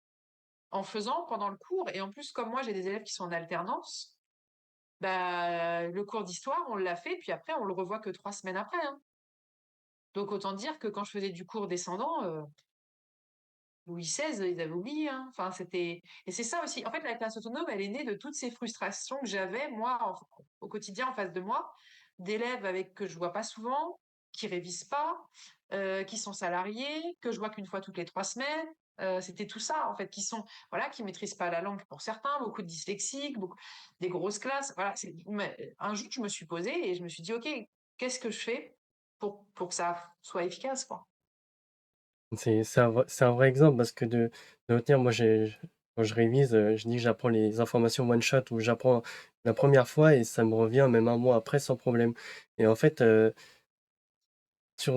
Speaker 2: en faisant pendant le cours. Et en plus, comme moi, j'ai des élèves qui sont en alternance, bah, le cours d'histoire, on l'a fait, puis après, on le revoit que 3 semaines après, hein. Donc, autant dire que quand je faisais du cours descendant, Louis XVI, ils avaient oublié, hein. Enfin, c'était et c'est ça aussi. En fait, la classe autonome, elle est née de toutes ces frustrations que j'avais, moi, au quotidien, en face de moi, d'élèves avec que je vois pas souvent, qui révisent pas, qui sont salariés, que je vois qu'une fois toutes les 3 semaines. C'était tout ça, en fait, qui sont, voilà, qui maîtrisent pas la langue pour certains, beaucoup de dyslexiques, beaucoup, des grosses classes. Voilà, mais un jour, je me suis posée et je me suis dit, OK, qu'est-ce que je fais pour que ça soit efficace, quoi?
Speaker 1: C'est un vrai exemple parce que de retenir, moi, quand je révise, je dis que j'apprends les informations one shot ou j'apprends la première fois et ça me revient même un mois après sans problème. Et en fait, je suis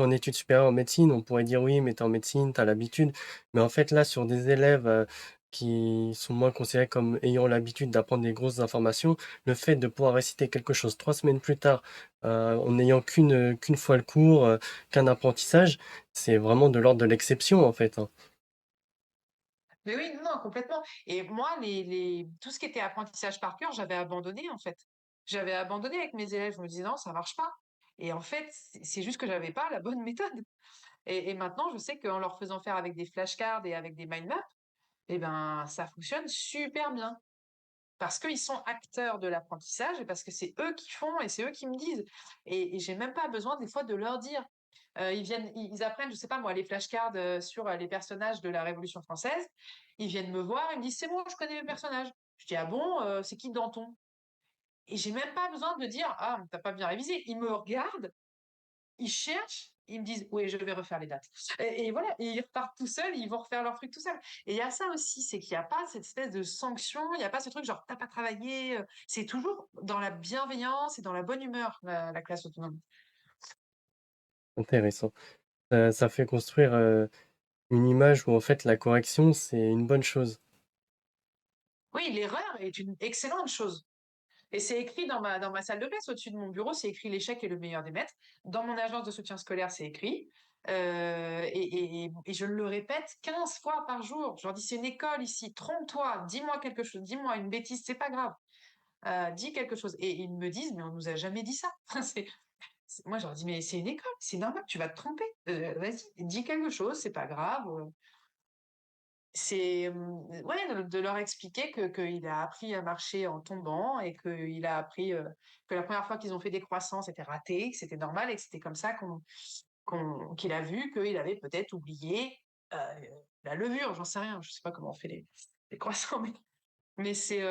Speaker 1: en études supérieures en médecine, on pourrait dire oui, mais t'es en médecine, t'as l'habitude. Mais en fait, là, sur des élèves qui sont moins considérés comme ayant l'habitude d'apprendre des grosses informations, le fait de pouvoir réciter quelque chose 3 semaines plus tard, en n'ayant qu'une fois le cours, qu'un apprentissage, c'est vraiment de l'ordre de l'exception, en fait, hein.
Speaker 2: Mais oui, non, complètement. Et moi, tout ce qui était apprentissage par cœur, j'avais abandonné, en fait. J'avais abandonné avec mes élèves. Je me disais, non, ça marche pas. Et en fait, c'est juste que j'avais pas la bonne méthode. Et maintenant, je sais qu'en leur faisant faire avec des flashcards et avec des mind maps, eh ben, ça fonctionne super bien. Parce qu'ils sont acteurs de l'apprentissage et parce que c'est eux qui font et c'est eux qui me disent. Et j'ai même pas besoin des fois de leur dire. Ils apprennent, je sais pas moi, les flashcards sur les personnages de la Révolution française. Ils viennent me voir, ils me disent c'est moi, je connais les personnages. Je dis ah bon, c'est qui Danton? Et j'ai même pas besoin de dire ah t'as pas bien révisé. Ils me regardent, ils cherchent, ils me disent oui je vais refaire les dates. Et voilà, et ils repartent tout seuls, ils vont refaire leur truc tout seuls. Et il y a ça aussi, c'est qu'il n'y a pas cette espèce de sanction, il n'y a pas ce truc genre t'as pas travaillé. C'est toujours dans la bienveillance et dans la bonne humeur la classe autonome.
Speaker 1: Intéressant. Ça fait construire une image où en fait la correction, c'est une bonne chose.
Speaker 2: Oui, l'erreur est une excellente chose. Et c'est écrit dans ma salle de classe, au-dessus de mon bureau, c'est écrit l'échec est le meilleur des maîtres. Dans mon agence de soutien scolaire, c'est écrit. Et je le répète 15 fois par jour. Je leur dis, c'est une école ici, trompe-toi, dis-moi quelque chose, dis-moi une bêtise, c'est pas grave. Dis quelque chose. Et ils me disent, mais on nous a jamais dit ça. Moi, je leur dis, mais c'est une école, c'est normal, tu vas te tromper. Vas-y, dis quelque chose, c'est pas grave. C'est, ouais, de leur expliquer que qu'il a appris à marcher en tombant et qu'il a appris, que la première fois qu'ils ont fait des croissants, c'était raté, que c'était normal et que c'était comme ça qu'il a vu qu'il avait peut-être oublié, heu, la levure, j'en sais rien, je sais pas comment on fait les croissants, mais c'est,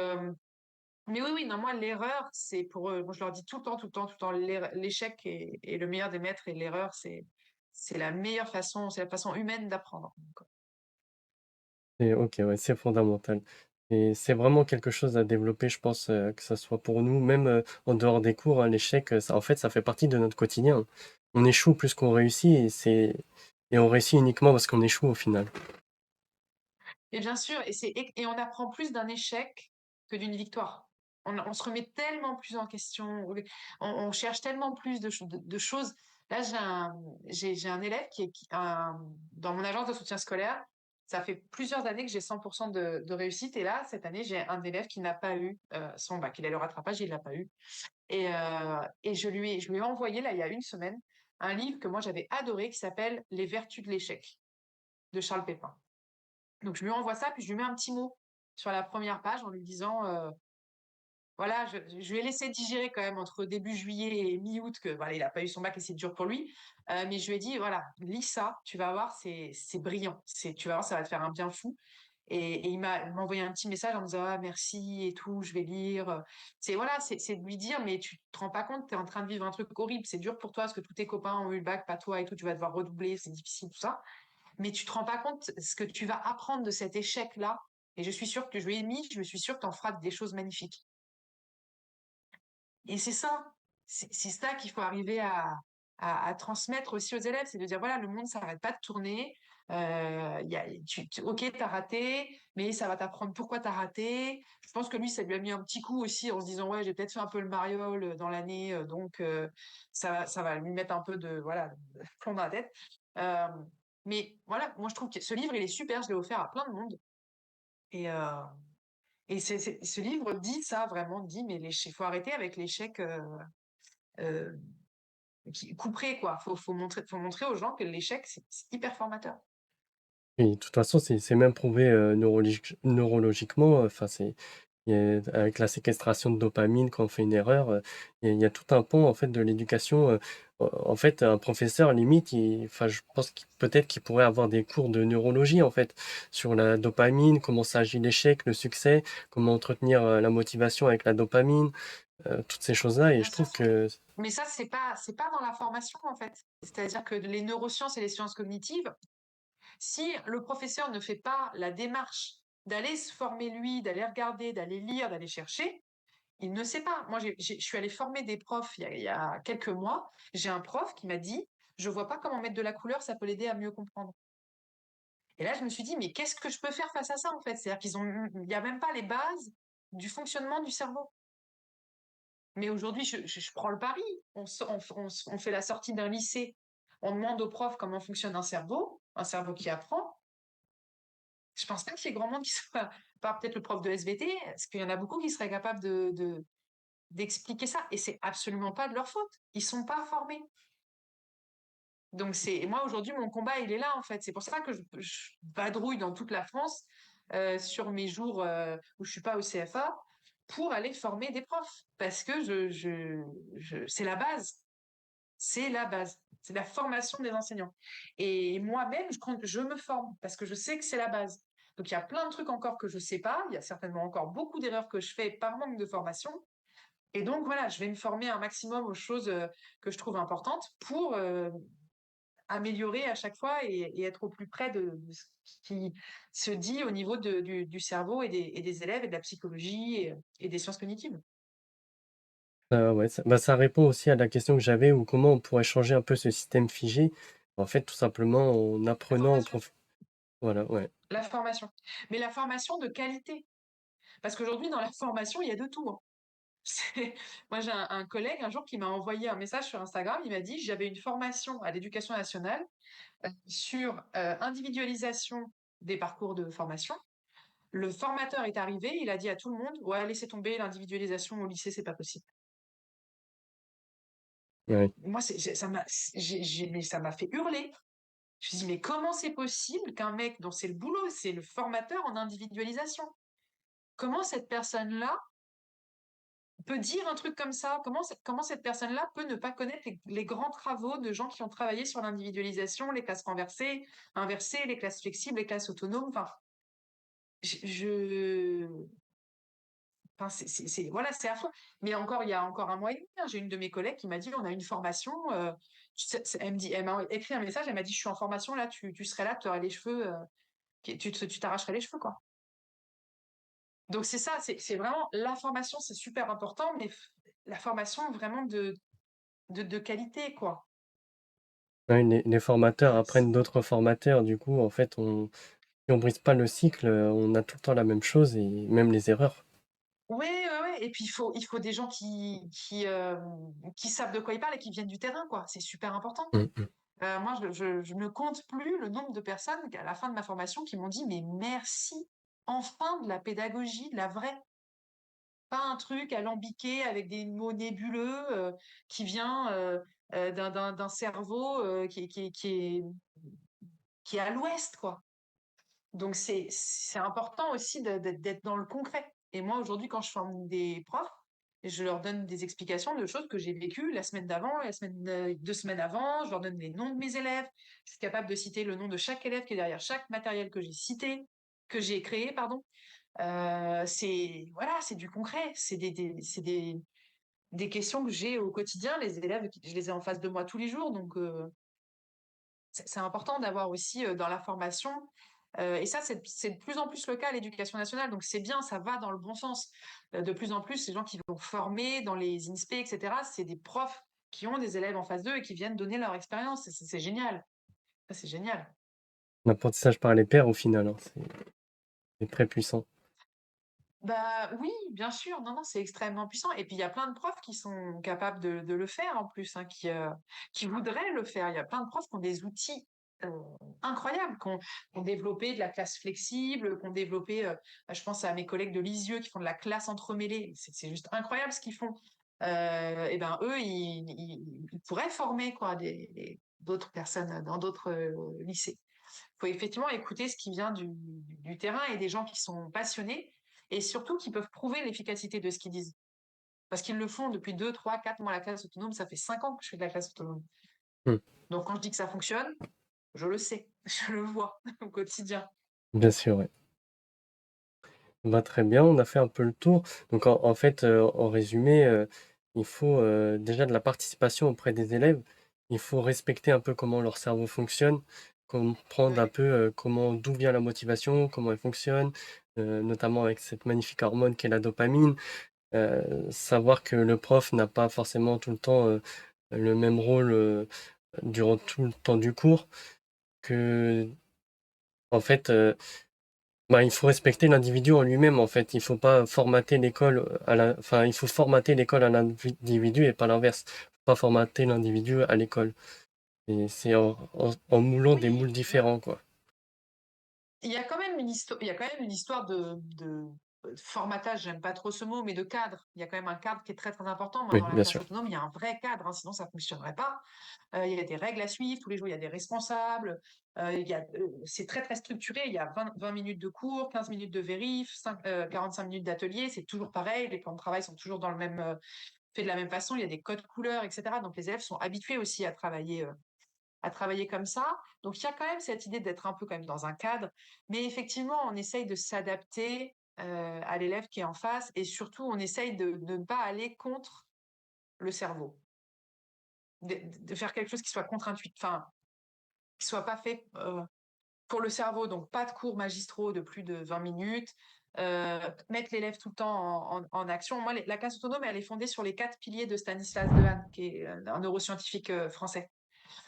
Speaker 2: mais oui, oui, non, moi, l'erreur, c'est pour eux, moi, je leur dis tout le temps, tout le temps, tout le temps, l'échec est le meilleur des maîtres et l'erreur, c'est la meilleure façon, c'est la façon humaine d'apprendre.
Speaker 1: Et OK, ouais, c'est fondamental et c'est vraiment quelque chose à développer, je pense, que ça soit pour nous, même, en dehors des cours, hein, l'échec, ça en fait, ça fait partie de notre quotidien. On échoue plus qu'on réussit et on réussit uniquement parce qu'on échoue au final.
Speaker 2: Et bien sûr, et on apprend plus d'un échec que d'une victoire. On se remet tellement plus en question, on cherche tellement plus de choses. Là, j'ai un élève dans mon agence de soutien scolaire, ça fait plusieurs années que j'ai 100% de réussite. Et là, cette année, j'ai un élève qui n'a pas eu son bac. Il a le rattrapage, il l'a pas eu. Et je lui ai envoyé, là, il y a une semaine, un livre que moi j'avais adoré qui s'appelle Les Vertus de l'échec de Charles Pépin. Donc je lui envoie ça, puis je lui mets un petit mot sur la première page en lui disant, voilà, je lui ai laissé digérer quand même entre début juillet et mi-août que voilà, il n'a pas eu son bac et c'est dur pour lui. Mais je lui ai dit, voilà, lis ça, tu vas voir, c'est brillant. Tu vas voir, ça va te faire un bien fou. Et il m'a envoyé un petit message en me disant, ah, merci et tout, je vais lire. Voilà, c'est de lui dire, mais tu te rends pas compte, tu es en train de vivre un truc horrible, c'est dur pour toi parce que tous tes copains ont eu le bac, pas toi et tout, tu vas devoir redoubler, c'est difficile, tout ça. Mais tu te rends pas compte ce que tu vas apprendre de cet échec-là. Et je suis sûre que je lui ai mis, je suis sûre que tu en feras des choses magnifiques. Et c'est ça qu'il faut arriver à transmettre aussi aux élèves, c'est de dire voilà, le monde s'arrête pas de tourner. Ok, t'as raté, mais ça va t'apprendre pourquoi t'as raté. Je pense que lui, ça lui a mis un petit coup aussi en se disant ouais, j'ai peut-être fait un peu le mariole dans l'année, donc ça va lui mettre un peu de voilà de plomb dans la tête. Euh, mais voilà, moi je trouve que ce livre, il est super, je l'ai offert à plein de monde. Et, ce livre dit ça vraiment, dit mais il faut arrêter avec l'échec. Euh, couperé, quoi. Faut montrer aux gens que l'échec, c'est hyper formateur.
Speaker 1: Et de toute façon, c'est même prouvé neurologiquement. Enfin, avec la séquestration de dopamine quand on fait une erreur, il y a tout un pan en fait de l'éducation. En fait, un professeur limite, enfin, je pense peut-être qu'il pourrait avoir des cours de neurologie en fait sur la dopamine, comment ça agit l'échec, le succès, comment entretenir la motivation avec la dopamine, toutes ces choses-là. Et
Speaker 2: Bien
Speaker 1: je
Speaker 2: sûr.
Speaker 1: trouve que
Speaker 2: Mais ça, c'est pas dans la formation, en fait. C'est-à-dire que les neurosciences et les sciences cognitives, si le professeur ne fait pas la démarche d'aller se former lui, d'aller regarder, d'aller lire, d'aller chercher, il ne sait pas. Moi, je suis allée former des profs il y a quelques mois. J'ai un prof qui m'a dit, je vois pas comment mettre de la couleur, ça peut l'aider à mieux comprendre. Et là, je me suis dit, mais qu'est-ce que je peux faire face à ça, en fait? C'est-à-dire il n'y a même pas les bases du fonctionnement du cerveau. Mais aujourd'hui, je prends le pari. On fait la sortie d'un lycée. On demande aux profs comment fonctionne un cerveau qui apprend. Je pense pas qu'il y ait grand monde qui soit, pas peut-être le prof de SVT, parce qu'il y en a beaucoup qui seraient capables d'expliquer ça. Et c'est absolument pas de leur faute. Ils sont pas formés. Donc moi aujourd'hui, mon combat, il est là, en fait. C'est pour ça que je vadrouille dans toute la France, sur mes jours, où je suis pas au CFA, pour aller former des profs. Parce que c'est la base. C'est la base. C'est la formation des enseignants. Et moi-même, je me forme parce que je sais que c'est la base. Donc, il y a plein de trucs encore que je sais pas. Il y a certainement encore beaucoup d'erreurs que je fais par manque de formation. Et donc, voilà, je vais me former un maximum aux choses que je trouve importantes pour améliorer à chaque fois et être au plus près de ce qui se dit au niveau du cerveau et des élèves et de la psychologie et des sciences cognitives.
Speaker 1: Ouais, ça répond aussi à la question que j'avais, ou comment on pourrait changer un peu ce système figé. En fait, tout simplement en
Speaker 2: La
Speaker 1: apprenant au
Speaker 2: formation.
Speaker 1: prof. Voilà, ouais.
Speaker 2: La formation. Mais la formation de qualité. Parce qu'aujourd'hui, dans la formation, il y a de tout, hein. Moi, j'ai un collègue un jour qui m'a envoyé un message sur Instagram. Il m'a dit, j'avais une formation à l'éducation nationale sur individualisation des parcours de formation. Le formateur est arrivé, il a dit à tout le monde, ouais, laissez tomber l'individualisation au lycée, c'est pas possible.
Speaker 1: Ouais.
Speaker 2: Moi, mais ça m'a fait hurler. Je me dis, mais comment c'est possible qu'un mec dont c'est le boulot, c'est le formateur en individualisation? Comment cette personne-là peut dire un truc comme ça? Comment cette personne-là peut ne pas connaître les grands travaux de gens qui ont travaillé sur l'individualisation, les classes renversées, inversées, les classes flexibles, les classes autonomes? Enfin, je... Enfin, voilà, c'est affreux. Mais encore, il y a encore un mois et demi, hein, j'ai une de mes collègues qui m'a dit, on a une formation. Elle m'a écrit un message, elle m'a dit, je suis en formation là, tu serais là, tu aurais les cheveux, tu t'arracherais les cheveux, quoi. Donc c'est ça, c'est vraiment la formation, c'est super important, mais la formation vraiment de qualité, quoi.
Speaker 1: Ouais, les formateurs apprennent d'autres formateurs. Du coup, en fait, si on brise pas le cycle, on a tout le temps la même chose et même les erreurs.
Speaker 2: Oui, ouais, ouais. Et puis il faut des gens qui savent de quoi ils parlent et qui viennent du terrain, quoi. C'est super important.
Speaker 1: Mm, mm.
Speaker 2: Moi, je ne compte plus le nombre de personnes qu'à la fin de ma formation qui m'ont dit: «Mais merci, enfin de la pédagogie, de la vraie, pas un truc alambiqué avec des mots nébuleux, qui vient, d'un cerveau, qui est à l'ouest, quoi». Donc c'est important aussi d'être dans le concret. Et moi, aujourd'hui, quand je forme des profs, je leur donne des explications de choses que j'ai vécues la semaine d'avant, la semaine, 2 semaines avant. Je leur donne les noms de mes élèves. Je suis capable de citer le nom de chaque élève qui est derrière chaque matériel que j'ai cité, que j'ai créé, pardon. C'est voilà, c'est du concret. C'est des questions que j'ai au quotidien. Les élèves, je les ai en face de moi tous les jours, donc c'est important d'avoir aussi dans la formation, et ça, c'est de plus en plus le cas à l'éducation nationale, donc c'est bien, ça va dans le bon sens. De plus en plus, ces gens qui vont former dans les INSPE, etc., c'est des profs qui ont des élèves en face d'eux et qui viennent donner leur expérience. C'est génial. Ça, c'est génial.
Speaker 1: L'apprentissage par les pairs, au final, hein, c'est très puissant.
Speaker 2: Bah oui, bien sûr, non, non, c'est extrêmement puissant. Et puis il y a plein de profs qui sont capables de le faire en plus, hein, qui voudraient le faire. Il y a plein de profs qui ont des outils euh, incroyables, qui ont développé de la classe flexible, qui ont développé, je pense à mes collègues de Lisieux qui font de la classe entremêlée. C'est juste incroyable ce qu'ils font. Et ben eux, ils pourraient former quoi, d'autres personnes dans d'autres lycées. Il faut effectivement écouter ce qui vient du terrain et des gens qui sont passionnés et surtout qui peuvent prouver l'efficacité de ce qu'ils disent. Parce qu'ils le font depuis 2, 3, 4 mois la classe autonome, ça fait 5 ans que je fais de la classe autonome.
Speaker 1: Hmm.
Speaker 2: Donc quand je dis que ça fonctionne, je le sais, je le vois au quotidien.
Speaker 1: Bien sûr, ouais. Bah, très bien, on a fait un peu le tour. Donc en fait, en résumé, il faut déjà de la participation auprès des élèves. Il faut respecter un peu comment leur cerveau fonctionne, comprendre un
Speaker 2: Ouais.
Speaker 1: peu d'où vient la motivation, comment elle fonctionne, notamment avec cette magnifique hormone qu'est la dopamine. Savoir que le prof n'a pas forcément tout le temps le même rôle durant tout le temps du cours, que en fait, bah, il faut respecter l'individu en lui-même, en fait. Il faut pas formater l'école enfin, il faut formater l'école à l'individu et pas l'inverse. Faut pas formater l'individu à l'école. Et c'est en moulant des
Speaker 2: Oui,
Speaker 1: moules différents, quoi.
Speaker 2: il y a quand même une histoire, il y a quand même une histoire de formatage, j'aime pas trop ce mot, mais de cadre. Il y a quand même un cadre qui est très très important. Moi,
Speaker 1: Oui,
Speaker 2: dans la
Speaker 1: bien
Speaker 2: classe
Speaker 1: sûr.
Speaker 2: autonome, il y a un vrai cadre, hein, sinon ça fonctionnerait pas. Il y a des règles à suivre, tous les jours il y a des responsables, c'est très très structuré, il y a 20 minutes de cours, 15 minutes de vérif, 45 minutes d'atelier, c'est toujours pareil, les plans de travail sont toujours dans le même, fait de la même façon, il y a des codes couleurs, etc. Donc les élèves sont habitués aussi à travailler comme ça. Donc il y a quand même cette idée d'être un peu quand même dans un cadre, mais effectivement on essaye de s'adapter à l'élève qui est en face et surtout on essaye de ne pas aller contre le cerveau, de faire quelque chose qui soit contre-intuitif, enfin qui soit pas fait pour le cerveau, donc pas de cours magistraux de plus de 20 minutes, mettre l'élève tout le temps en action. Moi, la classe autonome, elle est fondée sur les 4 piliers de Stanislas Dehaene, qui est un neuroscientifique français.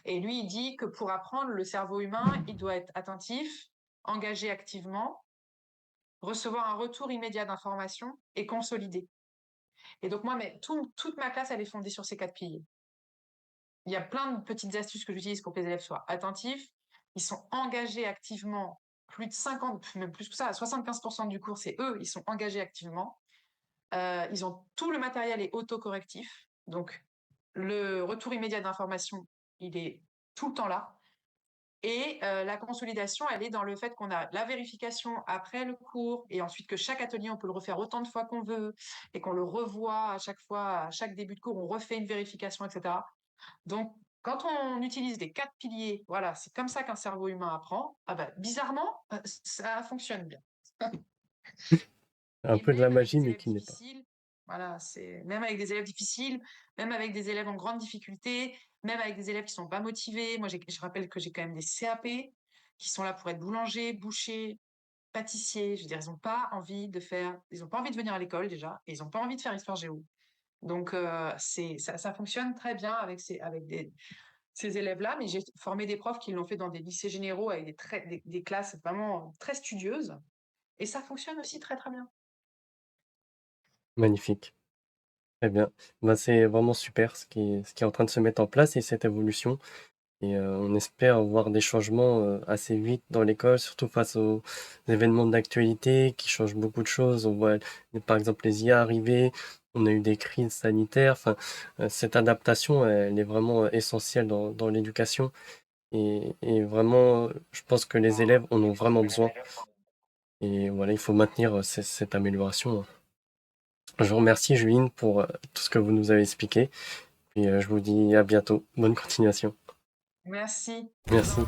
Speaker 2: Et lui, il dit que pour apprendre le cerveau humain, il doit être attentif, engagé activement, recevoir un retour immédiat d'information et consolider. Et donc moi, toute ma classe, elle est fondée sur ces 4 piliers. Il y a plein de petites astuces que j'utilise pour que les élèves soient attentifs. Ils sont engagés activement. Plus de 50, même plus que ça, 75% du cours, c'est eux, ils sont engagés activement. Ils ont tout le matériel est autocorrectif. Donc, le retour immédiat d'information, il est tout le temps là. Et la consolidation, elle est dans le fait qu'on a la vérification après le cours et ensuite que chaque atelier, on peut le refaire autant de fois qu'on veut et qu'on le revoit à chaque fois, à chaque début de cours, on refait une vérification, etc. Donc, quand on utilise les 4 piliers, voilà, c'est comme ça qu'un cerveau humain apprend. Ah bah, bizarrement, ça fonctionne bien.
Speaker 1: Un
Speaker 2: Et
Speaker 1: peu de la
Speaker 2: même avec
Speaker 1: magie,
Speaker 2: des
Speaker 1: mais
Speaker 2: élèves
Speaker 1: qui n'est pas.
Speaker 2: difficiles, voilà, c'est même avec des élèves difficiles, même avec des élèves en grande difficulté, même avec des élèves qui sont pas motivés. Moi, je rappelle que j'ai quand même des CAP qui sont là pour être boulanger, boucher, pâtissier. Je veux dire, ils ont pas envie de venir à l'école déjà, et ils ont pas envie de faire histoire géo. Donc, ça fonctionne très bien avec ces élèves-là, mais j'ai formé des profs qui l'ont fait dans des lycées généraux avec des classes vraiment très studieuses, et ça fonctionne aussi très très bien.
Speaker 1: Magnifique. Très bien. Bah, c'est vraiment super ce qui est en train de se mettre en place et cette évolution. et on espère voir des changements assez vite dans l'école, surtout face aux événements d'actualité qui changent beaucoup de choses. On voit par exemple les IA arriver, on a eu des crises sanitaires. Enfin, cette adaptation, elle est vraiment essentielle dans l'éducation et vraiment, je pense que les élèves en ont vraiment besoin. Et voilà, il faut maintenir cette amélioration, hein. Je vous remercie, Juline, pour tout ce que vous nous avez expliqué. Et je vous dis à bientôt. Bonne continuation.
Speaker 2: Merci.
Speaker 1: Merci.